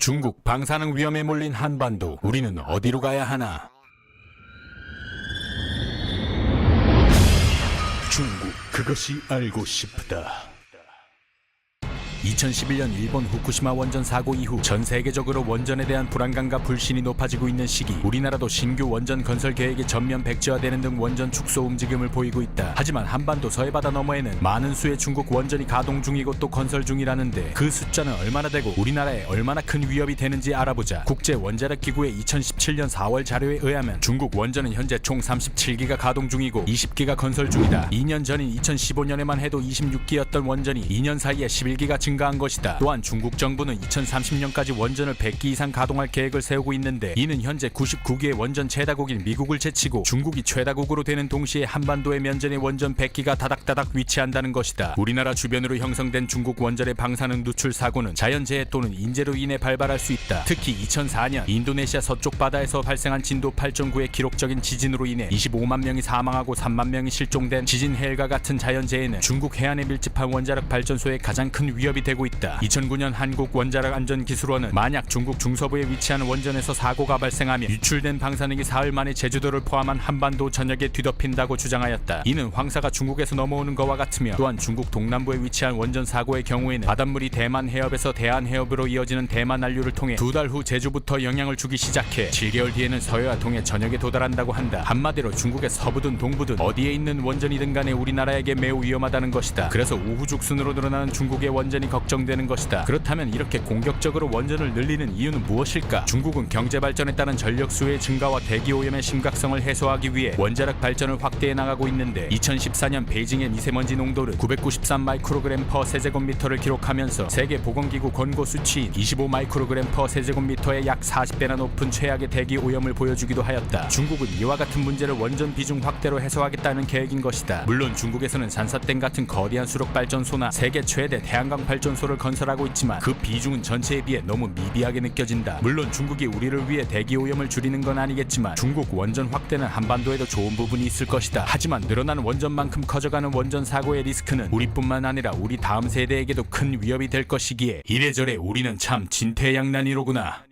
중국 방사능 위험에 몰린 한반도, 우리는 어디로 가야 하나? 중국, 그것이 알고 싶다. 2011년 일본 후쿠시마 원전 사고 이후 전 세계적으로 원전에 대한 불안감과 불신이 높아지고 있는 시기, 우리나라도 신규 원전 건설 계획이 전면 백지화되는 등 원전 축소 움직임을 보이고 있다. 하지만 한반도 서해바다 너머에는 많은 수의 중국 원전이 가동 중이고 또 건설 중이라는데 그 숫자는 얼마나 되고 우리나라에 얼마나 큰 위협이 되는지 알아보자. 국제원자력기구의 2017년 4월 자료에 의하면 중국 원전은 현재 총 37기가 가동 중이고 20기가 건설 중이다. 2년 전인 2015년에만 해도 26기였던 원전이 2년 사이에 11기가 증가한 것이다. 또한 중국 정부는 2030년까지 원전을 100기 이상 가동할 계획을 세우고 있는데, 이는 현재 99기의 원전 최다국인 미국을 제치고 중국이 최다국으로 되는 동시에 한반도의 면전에 원전 100기가 다닥다닥 위치한다는 것이다. 우리나라 주변으로 형성된 중국 원전의 방사능 누출 사고는 자연재해 또는 인재로 인해 발발할 수 있다. 특히 2004년 인도네시아 서쪽 바다에서 발생한 진도 8.9의 기록적인 지진으로 인해 25만 명이 사망하고 3만 명이 실종된 지진 해일과 같은 자연재해는 중국 해안에 밀집한 원자력 발전소에 가장 큰 위협이 되고 있다. 2009년 한국원자력안전기술원은 만약 중국 중서부에 위치하는 원전에서 사고가 발생하면 유출된 방사능이 사흘 만에 제주도를 포함한 한반도 전역에 뒤덮인다고 주장하였다. 이는 황사가 중국에서 넘어오는 것과 같으며, 또한 중국 동남부에 위치한 원전 사고의 경우에는 바닷물이 대만 해협에서 대한 해협으로 이어지는 대만 한류를 통해 2달 후 제주부터 영향을 주기 시작해 7개월 뒤에는 서해와 통해 전역에 도달한다고 한다. 한마디로 중국의 서부든 동부든 어디에 있는 원전이든 간에 우리나라에게 매우 위험하다는 것이다. 그래서 우후죽순으로 늘어나는 중국의 원전이 걱정되는 것이다. 그렇다면 이렇게 공격적으로 원전을 늘리는 이유는 무엇일까? 중국은 경제 발전에 따른 전력 수요의 증가와 대기 오염의 심각성을 해소하기 위해 원자력 발전을 확대해 나가고 있는데, 2014년 베이징의 미세먼지 농도는 993 마이크로그램 퍼 세제곱미터를 기록하면서 세계 보건기구 권고 수치인 25 마이크로그램 퍼 세제곱미터의 약 40배나 높은 최악의 대기 오염을 보여주기도 하였다. 중국은 이와 같은 문제를 원전 비중 확대로 해소하겠다는 계획인 것이다. 물론 중국에서는 산사댐 같은 거대한 수력 발전소나 세계 최대 태양광 발전소를 건설하고 있지만 그 비중은 전체에 비해 너무 미비하게 느껴진다. 물론 중국이 우리를 위해 대기 오염을 줄이는 건 아니겠지만 중국 원전 확대는 한반도에도 좋은 부분이 있을 것이다. 하지만 늘어나는 원전만큼 커져가는 원전 사고의 리스크는 우리뿐만 아니라 우리 다음 세대에게도 큰 위협이 될 것이기에 이래저래 우리는 참 진퇴양난이로구나.